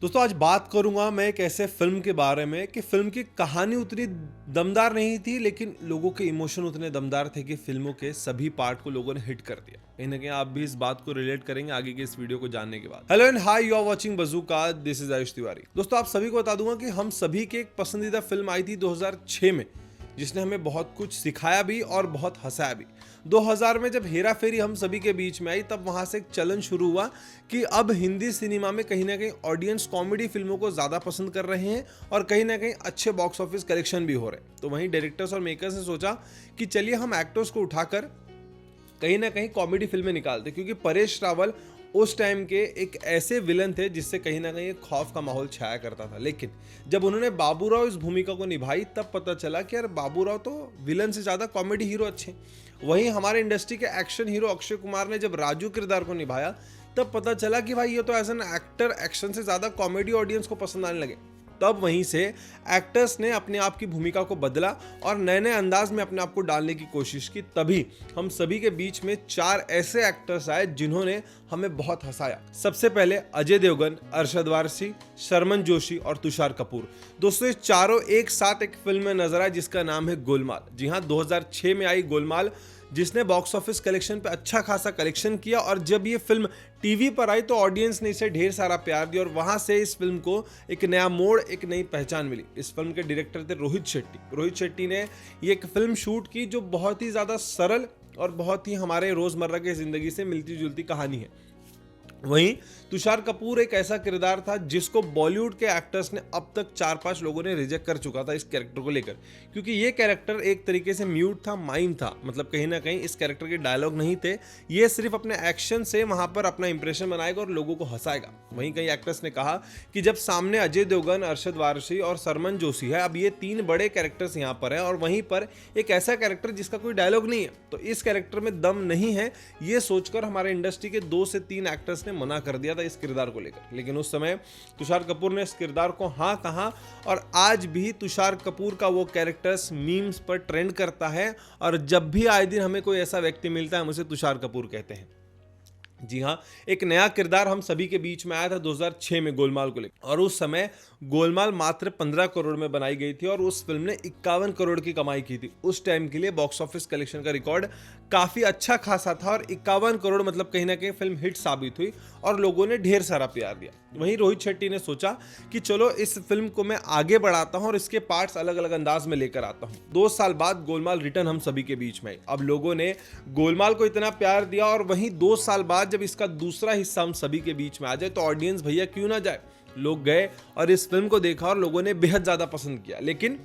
दोस्तों आज बात करूंगा मैं एक ऐसे फिल्म के बारे में कि फिल्म की कहानी उतनी दमदार नहीं थी, लेकिन लोगों के इमोशन उतने दमदार थे कि फिल्मों के सभी पार्ट को लोगों ने हिट कर दिया। कहीं ना कहीं आप भी इस बात को रिलेट करेंगे आगे के इस वीडियो को जानने के बाद। Hello and hi, you are watching Bazooka, this is Ayush Tiwari. दोस्तों आप सभी को बता दूंगा कि हम सभी की एक पसंदीदा फिल्म आई थी 2006 में, जिसने हमें बहुत कुछ सिखाया भी और बहुत हंसाया भी। 2000 में जब हेरा फेरी हम सभी के बीच में आई, तब वहां से एक चलन शुरू हुआ कि अब हिंदी सिनेमा में कहीं ना कहीं ऑडियंस कॉमेडी फिल्मों को ज़्यादा पसंद कर रहे हैं और कहीं ना कहीं अच्छे बॉक्स ऑफिस कलेक्शन भी हो रहे हैं। तो वहीं डायरेक्टर्स और मेकर्स ने सोचा कि चलिए हम एक्टर्स को उठाकर कहीं ना कहीं कॉमेडी फिल्में निकालते, क्योंकि परेश रावल उस टाइम के एक ऐसे विलन थे जिससे कहीं ना कहीं एक खौफ का माहौल छाया करता था। लेकिन जब उन्होंने बाबूराव इस भूमिका को निभाई, तब पता चला कि यार बाबूराव तो विलन से ज़्यादा कॉमेडी हीरो अच्छे। वहीं हमारे इंडस्ट्री के एक्शन हीरो अक्षय कुमार ने जब राजू किरदार को निभाया, तब पता चला कि भाई ये तो एज एन एक्टर एक्शन से ज़्यादा कॉमेडी ऑडियंस को पसंद आने लगे। तब वहीं से एक्टर्स ने अपने आप की भूमिका को बदला और नए नए अंदाज में अपने आप को डालने की कोशिश की। तभी हम सभी के बीच में 4 ऐसे एक्टर्स आए जिन्होंने हमें बहुत हंसाया। सबसे पहले अजय देवगन, अरशद वारसी, शर्मन जोशी और तुषार कपूर। दोस्तों ये चारों एक साथ एक फिल्म में नजर आए जिसका नाम है गोलमाल। जी हाँ, 2006 में आई गोलमाल, जिसने बॉक्स ऑफिस कलेक्शन पे अच्छा खासा कलेक्शन किया। और जब ये फिल्म टीवी पर आई तो ऑडियंस ने इसे ढेर सारा प्यार दिया और वहां से इस फिल्म को एक नया मोड़, एक नई पहचान मिली। इस फिल्म के डायरेक्टर थे रोहित शेट्टी। रोहित शेट्टी ने ये एक फिल्म शूट की जो बहुत ही ज़्यादा सरल और बहुत ही हमारे रोज़मर्रा की ज़िंदगी से मिलती जुलती कहानी है। वहीं तुषार कपूर एक ऐसा किरदार था जिसको बॉलीवुड के एक्टर्स ने अब तक 4-5 लोगों ने रिजेक्ट कर चुका था इस कैरेक्टर को लेकर, क्योंकि ये कैरेक्टर एक तरीके से म्यूट था, माइम था। मतलब कहीं ना कहीं इस कैरेक्टर के डायलॉग नहीं थे, ये सिर्फ अपने एक्शन से वहां पर अपना इंप्रेशन बनाएगा और लोगों को हंसाएगा। वहीं कई एक्टर्स ने कहा कि जब सामने अजय देवगन, अरशद वारसी और शर्मन जोशी है, अब ये 3 बड़े कैरेक्टर्स यहाँ पर हैं और वहीं पर एक ऐसा कैरेक्टर जिसका कोई डायलॉग नहीं है, तो इस कैरेक्टर में दम नहीं है। ये सोचकर हमारे इंडस्ट्री के 2 से 3 एक्टर्स मना कर दिया था इस किरदार को लेकर। लेकिन उस समय तुषार कपूर ने इस किरदार को हाँ कहा और आज भी तुषार कपूर का वो कैरेक्टर्स मीम्स पर ट्रेंड करता है। और जब भी आए दिन हमें कोई ऐसा व्यक्ति मिलता है, हम उसे तुषार कपूर कहते हैं। जी हाँ, एक नया किरदार हम सभी के बीच में आया था 2006 में गोलमाल को लेकर, और उस समय गोलमाल मात्र 15 करोड़ में बनाई गई थी और उस फिल्म ने 51 करोड़ की कमाई की थी। उस टाइम के लिए बॉक्स ऑफिस कलेक्शन का रिकॉर्ड काफी अच्छा खासा था और 51 करोड़ मतलब कहीं ना कहीं फिल्म हिट साबित हुई और लोगों ने ढेर सारा प्यार दिया। वहीं रोहित शेट्टी ने सोचा कि चलो इस फिल्म को मैं आगे बढ़ाता हूं और इसके पार्ट्स अलग अलग अंदाज में लेकर आता हूं। 2 साल बाद गोलमाल रिटर्न हम सभी के बीच में आई। अब लोगों ने गोलमाल को इतना प्यार दिया और वहीं 2 साल बाद जब इसका दूसरा हिस्सा हम सभी के बीच में आ जाए तो ऑडियंस भैया क्यों ना जाए। लोग गए और इस फिल्म को देखा और लोगों ने बेहद ज्यादा पसंद किया। लेकिन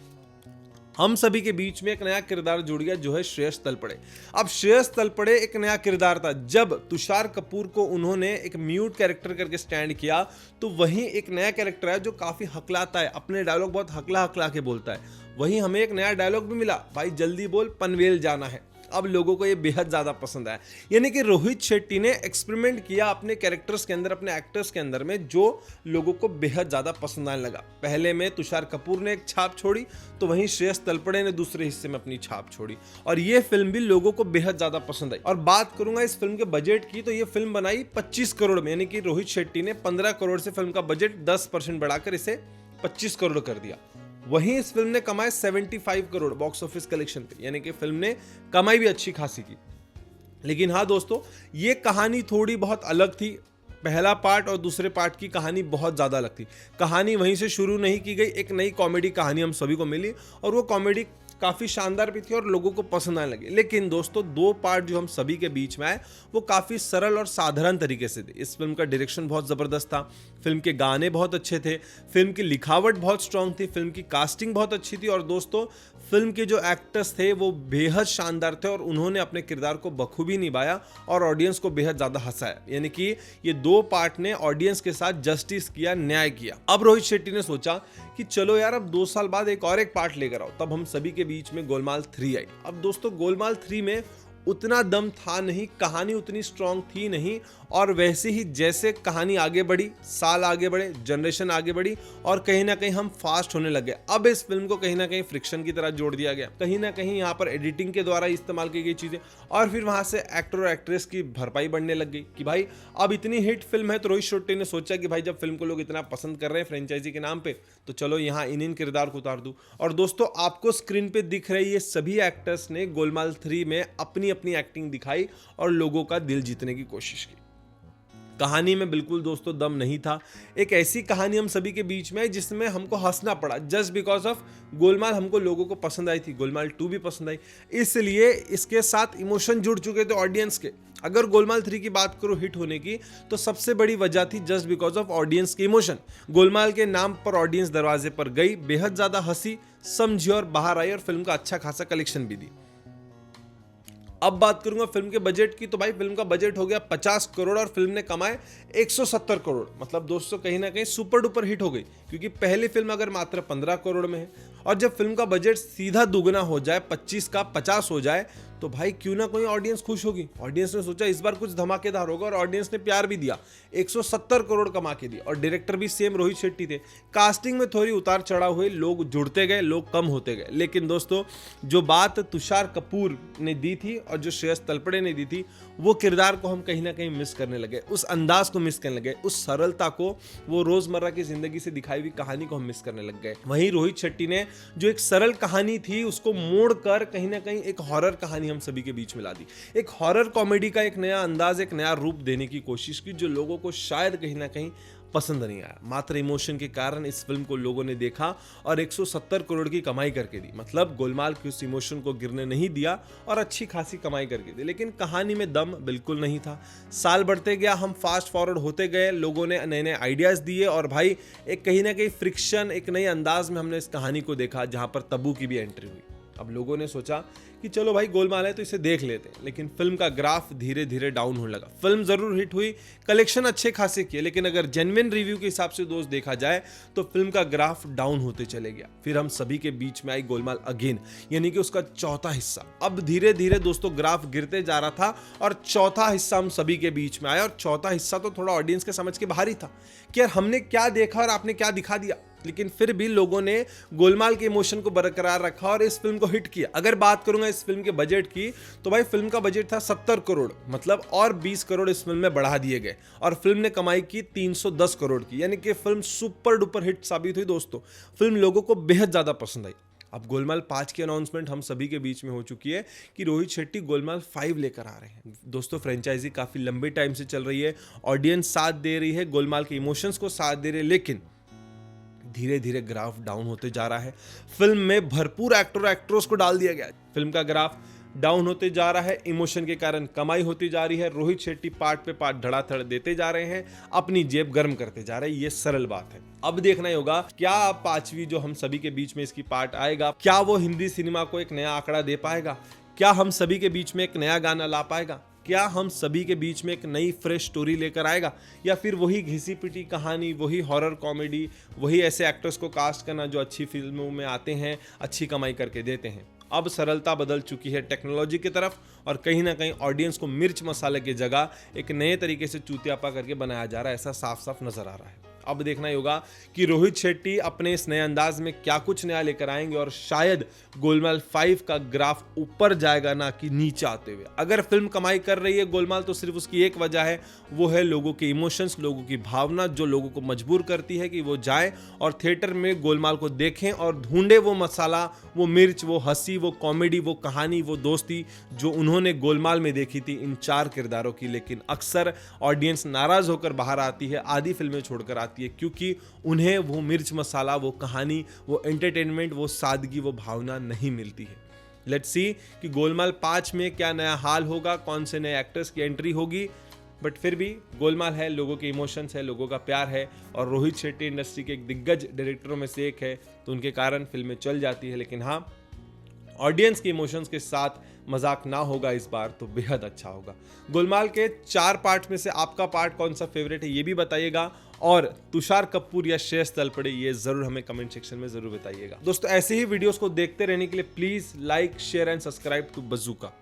हम सभी के बीच में एक नया किरदार जुड़ गया जो है श्रेयस तलपड़े। अब श्रेयस तलपड़े एक नया किरदार था। जब तुषार कपूर को उन्होंने एक म्यूट कैरेक्टर करके स्टैंड किया, तो वहीं एक नया कैरेक्टर है जो काफी हकलाता है, अपने डायलॉग बहुत हकला हकला के बोलता है। वहीं हमें एक नया डायलॉग भी मिला, भाई जल्दी बोल पनवेल जाना है। अब लोगों को ये बेहद ज्यादा पसंद आया। यानी कि रोहित शेट्टी ने एक्सपेरिमेंट किया अपने कैरेक्टर्स के अंदर, अपने एक्टर्स के अंदर में, जो लोगों को बेहद ज्यादा पसंद आने लगा। पहले में तुषार कपूर ने एक छाप छोड़ी, तो वहीं श्रेयस तलपड़े ने दूसरे हिस्से में अपनी छाप छोड़ी और ये फिल्म भी लोगों को बेहद ज्यादा पसंद आई। और बात करूंगा इस फिल्म के बजट की, तो ये फिल्म बनाई 25 करोड़ में, यानी कि रोहित शेट्टी ने 15 करोड़ से फिल्म का बजट 10% बढ़ाकर इसे 25 करोड़ कर दिया। वहीं इस फिल्म ने कमाए 75 करोड़ बॉक्स ऑफिस कलेक्शन पे, यानी कि फिल्म ने कमाई भी अच्छी खासी की। लेकिन हाँ दोस्तों, ये कहानी थोड़ी बहुत अलग थी। पहला पार्ट और दूसरे पार्ट की कहानी बहुत ज़्यादा अलग थी। कहानी वहीं से शुरू नहीं की गई, एक नई कॉमेडी कहानी हम सभी को मिली और वो कॉमेडी काफ़ी शानदार भी थी और लोगों को पसंद आने लगे। लेकिन दोस्तों 2 पार्ट जो हम सभी के बीच में आए वो काफ़ी सरल और साधारण तरीके से थे। इस फिल्म का डायरेक्शन बहुत ज़बरदस्त था, फिल्म के गाने बहुत अच्छे थे, फिल्म की लिखावट बहुत स्ट्रांग थी, फिल्म की कास्टिंग बहुत अच्छी थी और दोस्तों फिल्म के जो एक्टर्स थे वो बेहद शानदार थे और उन्होंने अपने किरदार को बखूबी निभाया और ऑडियंस को बेहद ज़्यादा हंसाया। यानी कि ये 2 पार्ट ने ऑडियंस के साथ जस्टिस किया, न्याय किया। अब रोहित शेट्टी ने सोचा कि चलो यार अब 2 साल बाद एक पार्ट लेकर आओ। तब हम सभी के बीच में गोलमाल 3 आई। अब दोस्तों गोलमाल 3 में उतना दम था नहीं, कहानी उतनी स्ट्रांग थी नहीं, और वैसे ही जैसे कहानी आगे बढ़ी, साल आगे बढ़े, जनरेशन आगे बढ़ी और कहीं ना कहीं हम फास्ट होने लगे। अब इस फिल्म को कहीं ना कहीं फ्रिक्शन की तरह जोड़ दिया गया, कहीं ना कहीं यहाँ पर एडिटिंग के द्वारा इस्तेमाल की गई चीजें, और फिर वहां से एक्टर और एक्ट्रेस की भरपाई बढ़ने लग गई कि भाई अब इतनी हिट फिल्म है, तो रोहित शेट्टी ने सोचा कि भाई जब फिल्म को लोग इतना पसंद कर रहे हैं फ्रेंचाइजी के नाम पे, तो चलो यहाँ इन किरदार को उतार दूं। और दोस्तों आपको स्क्रीन पे दिख रही ये सभी एक्टर्स ने गोलमाल 3 में अपनी अपनी एक्टिंग दिखाई और लोगों का दिल जीतने की कोशिश की। कहानी में बिल्कुल दोस्तों दम नहीं था। एक ऐसी कहानी हम सभी के बीच में है जिसमें हमको हंसना पड़ा जस्ट बिकॉज ऑफ गोलमाल हमको लोगों को पसंद आई थी, गोलमाल 2 भी पसंद आई, इसलिए इसके साथ इमोशन जुड़ चुके थे ऑडियंस के। अगर गोलमाल 3 की बात करो हिट होने की, तो सबसे बड़ी वजह थी जस्ट बिकॉज ऑफ ऑडियंस के इमोशन। गोलमाल के नाम पर ऑडियंस दरवाजे पर गई, बेहद ज्यादा हंसी, समझी और बाहर आई और फिल्म का अच्छा खासा कलेक्शन भी दी। अब बात करूंगा फिल्म के बजट की, तो भाई फिल्म का बजट हो गया 50 करोड़ और फिल्म ने कमाए 170 करोड़। मतलब दोस्तों कहीं ना कहीं सुपर डुपर हिट हो गई, क्योंकि पहली फिल्म अगर मात्र 15 करोड़ में है और जब फिल्म का बजट सीधा दुगना हो जाए, 25 का 50 हो जाए, तो भाई क्यों ना कोई ऑडियंस खुश होगी। ऑडियंस ने सोचा इस बार कुछ धमाकेदार होगा और ऑडियंस ने प्यार भी दिया, 170 करोड़ कमा के दिया। और डायरेक्टर भी सेम रोहित शेट्टी थे। कास्टिंग में थोड़ी उतार चढ़ाव हुए, लोग जुड़ते गए, लोग कम होते गए, लेकिन दोस्तों जो बात तुषार कपूर ने दी थी और जो श्रेयस तलपड़े ने दी थी, वो किरदार को हम कहीं ना कहीं मिस करने लगे, उस अंदाज को मिस करने लगे, उस सरलता को, वो रोजमर्रा की जिंदगी से दिखाई हुई कहानी को हम मिस करने लग गए। वहीं रोहित शेट्टी ने जो एक सरल कहानी थी उसको मोड़कर कहीं ना कहीं एक हॉरर कहानी हम सभी के बीच में ला दी। एक हॉरर कॉमेडी का एक नया अंदाज, एक नया रूप देने की कोशिश की, जो लोगों को शायद कहीं ना कहीं पसंद नहीं आया। मात्र इमोशन के कारण इस फिल्म को लोगों ने देखा और 170 करोड़ की कमाई करके दी। मतलब गोलमाल के उस इमोशन को गिरने नहीं दिया और अच्छी खासी कमाई करके दी, लेकिन कहानी में दम बिल्कुल नहीं था। साल बढ़ते गया, हम फास्ट फॉरवर्ड होते गए, लोगों ने नए नए आइडियाज दिए और भाई एक कहीं ना कहीं फ्रिक्शन, एक नए अंदाज में हमने इस कहानी को देखा, जहां पर तब्बू की भी एंट्री हुई। अब लोगों ने सोचा कि चलो भाई गोलमाल है तो इसे देख लेते हैं, लेकिन फिल्म का ग्राफ धीरे धीरे डाउन होने लगा। फिल्म जरूर हिट हुई, कलेक्शन अच्छे खासे किए, लेकिन अगर जेन्युइन रिव्यू के हिसाब से दोस्त देखा जाए तो फिल्म का ग्राफ डाउन होते चले गया। फिर हम सभी के बीच में आई गोलमाल अगेन, यानी कि उसका चौथा हिस्सा। अब धीरे धीरे दोस्तों ग्राफ गिरते जा रहा था और चौथा हिस्सा हम सभी के बीच में आया, और चौथा हिस्सा तो थोड़ा ऑडियंस के समझ के बाहर ही था कि यार हमने क्या देखा और आपने क्या दिखा दिया, लेकिन फिर भी लोगों ने गोलमाल के इमोशन को बरकरार रखा और इस फिल्म को हिट किया। अगर बात करूंगा इस फिल्म के बजट की, तो भाई फिल्म का बजट था 70 करोड़, मतलब और 20 करोड़ इस फिल्म में बढ़ा दिए गए और फिल्म ने कमाई की 310 करोड़ की, यानी कि फिल्म सुपर डुपर हिट साबित हुई दोस्तों। फिल्म लोगों को बेहद ज्यादा पसंद आई। अब गोलमाल 5 की अनाउंसमेंट हम सभी के बीच में हो चुकी है कि रोहित शेट्टी गोलमाल 5 लेकर आ रहे हैं। दोस्तों फ्रेंचाइजी काफी लंबे टाइम से चल रही है, ऑडियंस साथ दे रही है, गोलमाल के इमोशंस को साथ दे रहे हैं, लेकिन धीरे धीरे ग्राफ डाउन होते जा रहा है। फिल्म में भरपूर एक्टर एक्ट्रेस को डाल दिया गया, फिल्म का ग्राफ डाउन होते जा रहा है, इमोशन के कारण कमाई होती जा रही है। रोहित शेट्टी पार्ट पे पार्ट धड़ाधड़ देते जा रहे हैं, अपनी जेब गर्म करते जा रहे हैं, ये सरल बात है। अब देखना ही होगा क्या 5वीं जो हम सभी के बीच में इसकी पार्ट आएगा, क्या वो हिंदी सिनेमा को एक नया आंकड़ा दे पाएगा, क्या हम सभी के बीच में एक नया गाना ला पाएगा, क्या हम सभी के बीच में एक नई फ्रेश स्टोरी लेकर आएगा, या फिर वही घिसी पिटी कहानी, वही हॉरर कॉमेडी, वही ऐसे एक्टर्स को कास्ट करना जो अच्छी फिल्मों में आते हैं, अच्छी कमाई करके देते हैं। अब सरलता बदल चुकी है टेक्नोलॉजी की तरफ और कहीं ना कहीं ऑडियंस को मिर्च मसाले की जगह एक नए तरीके से चूतियापा करके बनाया जा रहा है, ऐसा साफ साफ नजर आ रहा है। अब देखना ही होगा कि रोहित शेट्टी अपने इस नए अंदाज में क्या कुछ नया लेकर आएंगे और शायद गोलमाल 5 का ग्राफ ऊपर जाएगा ना कि नीचे आते हुए। अगर फिल्म कमाई कर रही है गोलमाल, तो सिर्फ उसकी एक वजह है, वो है लोगों के इमोशंस, लोगों की भावना, जो लोगों को मजबूर करती है कि वो जाएं और थिएटर में गोलमाल को देखें और ढूंढे वो मसाला, वो मिर्च, वो हंसी, वो कॉमेडी, वो कहानी, वो दोस्ती जो उन्होंने गोलमाल में देखी थी इन 4 किरदारों की। लेकिन अक्सर ऑडियंस नाराज होकर बाहर आती है, आधी फिल्में छोड़कर आती है, क्योंकि उन्हें वो मिर्च मसाला, वो कहानी, वो एंटरटेनमेंट, वो सादगी, वो भावना नहीं मिलती है। लेट्स सी कि गोलमाल 5 में क्या नया हाल होगा, कौन से नए एक्टर्स की एंट्री होगी, बट फिर भी गोलमाल है, लोगों के इमोशंस है, लोगों का प्यार है और रोहित शेट्टी इंडस्ट्री के एक दिग्गज डायरेक्टरों में से एक है, तो उनके कारण फिल्में चल जाती है। लेकिन हाँ, ऑडियंस के इमोशंस के साथ मजाक ना होगा इस बार, तो बेहद अच्छा होगा। गोलमाल के 4 पार्ट में से आपका पार्ट कौन सा फेवरेट है ये भी बताइएगा, और तुषार कपूर या श्रेयस तलपड़े ये जरूर हमें कमेंट सेक्शन में जरूर बताइएगा। दोस्तों ऐसे ही वीडियोस को देखते रहने के लिए please like, share and subscribe to bazooka.